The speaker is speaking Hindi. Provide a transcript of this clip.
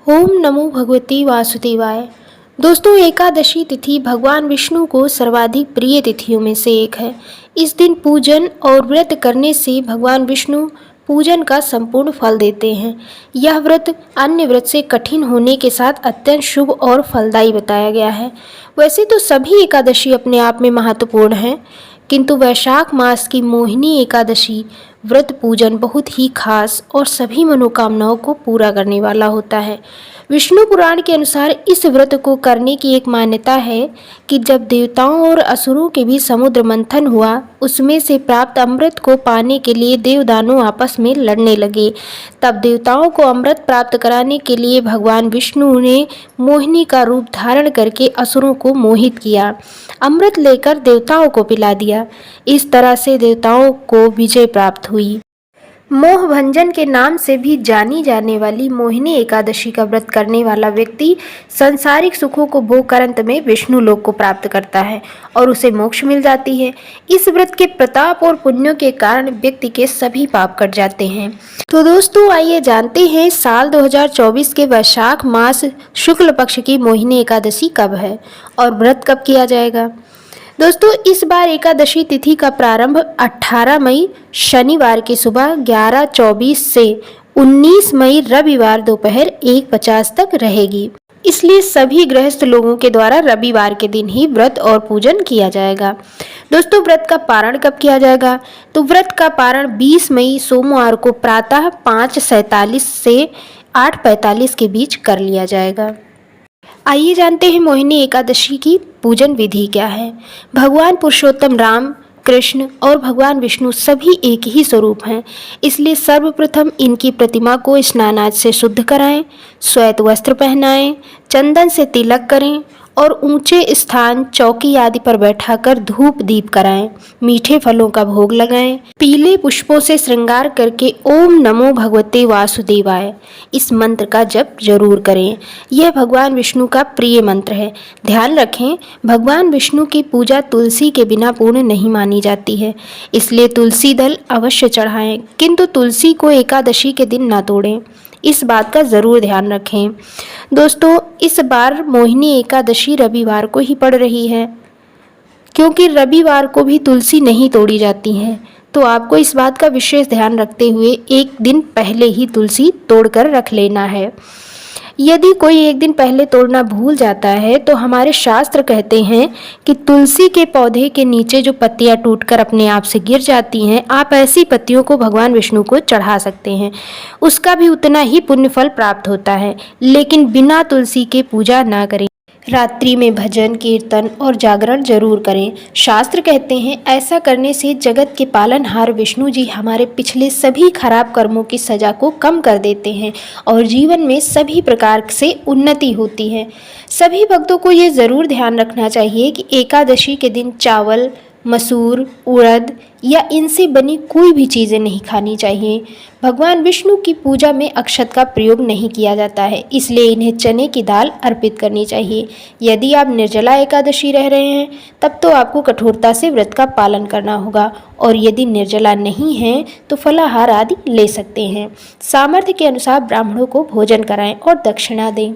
ओम नमो भगवते वासुदेवाय। दोस्तों, एकादशी तिथि भगवान विष्णु को सर्वाधिक प्रिय तिथियों में से एक है। इस दिन पूजन और व्रत करने से भगवान विष्णु पूजन का संपूर्ण फल देते हैं। यह व्रत अन्य व्रत से कठिन होने के साथ अत्यंत शुभ और फलदायी बताया गया है। वैसे तो सभी एकादशी अपने आप में महत्वपूर्ण हैं, किंतु वैशाख मास की मोहिनी एकादशी व्रत पूजन बहुत ही खास और सभी मनोकामनाओं को पूरा करने वाला होता है। विष्णु पुराण के अनुसार इस व्रत को करने की एक मान्यता है कि जब देवताओं और असुरों के बीच समुद्र मंथन हुआ, उसमें से प्राप्त अमृत को पाने के लिए देवदानव आपस में लड़ने लगे। तब देवताओं को अमृत प्राप्त कराने के लिए भगवान विष्णु ने मोहिनी का रूप धारण करके असुरों को मोहित किया। अमृत लेकर देवताओं को पिला दिया। इस तरह से देवताओं को विजय प्राप्त हुई। मोह भंजन के नाम से भी जानी जाने वाली मोहिनी एकादशी का व्रत करने वाला व्यक्ति सांसारिक सुखों को भोगकर अंत में विष्णु लोक को प्राप्त करता है और उसे मोक्ष मिल जाती है। इस व्रत के प्रताप और पुण्यों के कारण व्यक्ति के सभी पाप कट जाते हैं। तो दोस्तों, आइए जानते हैं साल 2024 के वैशाख मास शुक्ल पक्ष की मोहिनी एकादशी कब है और व्रत कब किया जाएगा। दोस्तों, इस बार एकादशी तिथि का प्रारंभ 18 मई शनिवार की सुबह 11:24 से 19 मई रविवार दोपहर 1:50 तक रहेगी। इसलिए सभी गृहस्थ लोगों के द्वारा रविवार के दिन ही व्रत और पूजन किया जाएगा। दोस्तों, व्रत का पारण कब किया जाएगा? तो व्रत का पारण 20 मई सोमवार को प्रातः 5:47 से 8:45 के बीच कर लिया जाएगा। आइए जानते हैं मोहिनी एकादशी की पूजन विधि क्या है। भगवान पुरुषोत्तम राम, कृष्ण और भगवान विष्णु सभी एक ही स्वरूप हैं, इसलिए सर्वप्रथम इनकी प्रतिमा को स्नानादि से शुद्ध कराएं, श्वेत वस्त्र पहनाएं, चंदन से तिलक करें और ऊंचे स्थान चौकी आदि पर बैठाकर धूप दीप कराएं, मीठे फलों का भोग लगाएं, पीले पुष्पों से श्रृंगार करके ओम नमो भगवते वासुदेवाय इस मंत्र का जप जरूर करें। यह भगवान विष्णु का प्रिय मंत्र है। ध्यान रखें, भगवान विष्णु की पूजा तुलसी के बिना पूर्ण नहीं मानी जाती है, इसलिए तुलसी दल अवश्य चढ़ाएं, किंतु तुलसी को एकादशी के दिन न तोड़ें। इस बात का ज़रूर ध्यान रखें। दोस्तों, इस बार मोहिनी एकादशी रविवार को ही पड़ रही है, क्योंकि रविवार को भी तुलसी नहीं तोड़ी जाती है, तो आपको इस बात का विशेष ध्यान रखते हुए एक दिन पहले ही तुलसी तोड़कर रख लेना है। यदि कोई एक दिन पहले तोड़ना भूल जाता है तो हमारे शास्त्र कहते हैं कि तुलसी के पौधे के नीचे जो पत्तियां टूटकर अपने आप से गिर जाती हैं, आप ऐसी पत्तियों को भगवान विष्णु को चढ़ा सकते हैं। उसका भी उतना ही पुण्य फल प्राप्त होता है, लेकिन बिना तुलसी के पूजा ना करें। रात्रि में भजन कीर्तन और जागरण जरूर करें। शास्त्र कहते हैं ऐसा करने से जगत के पालनहार विष्णु जी हमारे पिछले सभी खराब कर्मों की सजा को कम कर देते हैं और जीवन में सभी प्रकार से उन्नति होती है। सभी भक्तों को ये ज़रूर ध्यान रखना चाहिए कि एकादशी के दिन चावल, मसूर, उड़द या इनसे बनी कोई भी चीज़ें नहीं खानी चाहिए। भगवान विष्णु की पूजा में अक्षत का प्रयोग नहीं किया जाता है, इसलिए इन्हें चने की दाल अर्पित करनी चाहिए। यदि आप निर्जला एकादशी रह रहे हैं तब तो आपको कठोरता से व्रत का पालन करना होगा, और यदि निर्जला नहीं हैं तो फलाहार आदि ले सकते हैं। सामर्थ्य के अनुसार ब्राह्मणों को भोजन कराएं और दक्षिणा दें।